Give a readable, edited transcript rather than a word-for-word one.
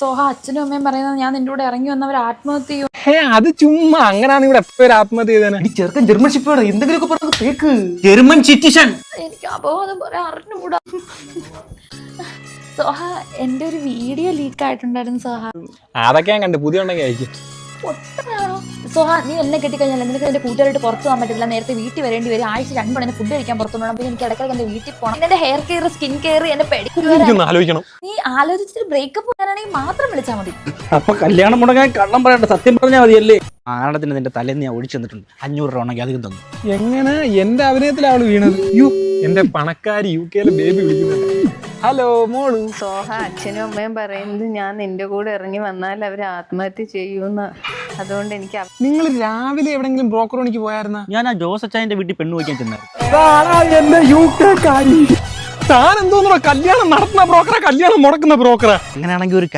സോഹ അച്ഛനും അമ്മയും പറയുന്നത് ഞാൻ നിന്റെ കൂടെ ഇറങ്ങി വന്നവർ ആത്മഹത്യ ചെയ്യും. അത് ചുമ്മാ അങ്ങനെയാണ് ഇവിടെ എപ്പോഴും ആത്മഹത്യ ചെയ്തേനെ. ഈ ചെറുക്കൻ ജർമ്മൻ ഷിപ്പാണ്, എന്തെങ്കിലുമൊക്കെ പറഞ്ഞത് കേക്ക്. German citizen. എനിക്ക് അപവാദം പറയാൻ അറിഞ്ഞുകൂടാ. സോഹ എന്റെ ഒരു വീഡിയോ ലീക്ക് ആയിട്ടുണ്ടായിരുന്നു സോഹ. അതൊക്കെ ഞാൻ കണ്ടു, പുതിയ ഉണ്ടെങ്കിൽ അയക്കും. പൊട്ടനാണോ സോഹ? നീ എന്നെ കെട്ടിക്കഴിഞ്ഞാൽ നിനക്ക് എന്റെ കൂട്ടുകാരായിട്ട് പുറത്തു പോകാൻ പറ്റില്ല, നേരത്തെ വീട്ടിൽ വരേണ്ടി വരും, ആഴ്ച 2 മണി ഫുഡ് കഴിക്കാൻ പുറത്തു പോകണം, പിന്നെ എനിക്ക് ഇടയ്ക്കിടയ്ക്ക് എന്റെ വീട്ടിൽ പോകണം, എന്റെ ഹെയർ കെയർ, സ്കിൻ കെയർ, എന്റെ പെഡിക്യൂർ ആലോചിക്കണം. നീ ആലോചിച്ചിട്ട് ബ്രേക്കപ്പ് പറയാനാണെങ്കിൽ മാത്രം വിളിച്ചാൽ മതി. അപ്പൊ കല്യാണം മുടങ്ങാൻ കള്ളം പറയണ്ട, സത്യം പറഞ്ഞാൽ മതിയല്ലേ? ആണത്തിന് നിന്റെ തലേന്ന് ഞാൻ ഒഴിച്ചു തന്നിട്ടുണ്ട്, 500 രൂപ ഉണ്ടെങ്കിൽ അധികം തന്നു. എങ്ങനെ എന്റെ അഭിനയത്തിലാണ് അവള് വീണത്? എന്റെ പണക്കാരി UK ബേബി വിളിക്കുന്നുണ്ട്. ഹലോ മോളു. സോഹ അച്ഛനും അമ്മയും പറയുന്നത് ഞാൻ നിന്റെ കൂടെ ഇറങ്ങി വന്നാൽ അവർ ആത്മഹത്യ ചെയ്യൂന്ന്. അതുകൊണ്ട് എനിക്ക് നിങ്ങൾ രാവിലെ എവിടെങ്കിലും ബ്രോക്കർ പണിക്ക് പോയായിരുന്ന? ഞാൻ ആ ജോസ് അച്ചായന്റെ വീട്ടിൽ പെണ്ണു വയ്ക്കാൻ ചെന്നായിരുന്നു. താൻ എന്തോന്നോ കല്യാണം നടത്തുന്ന ബ്രോക്കറാ, കല്യാണം മുടക്കുന്ന ബ്രോക്കറാ? അങ്ങനെയാണെങ്കിൽ ഒരു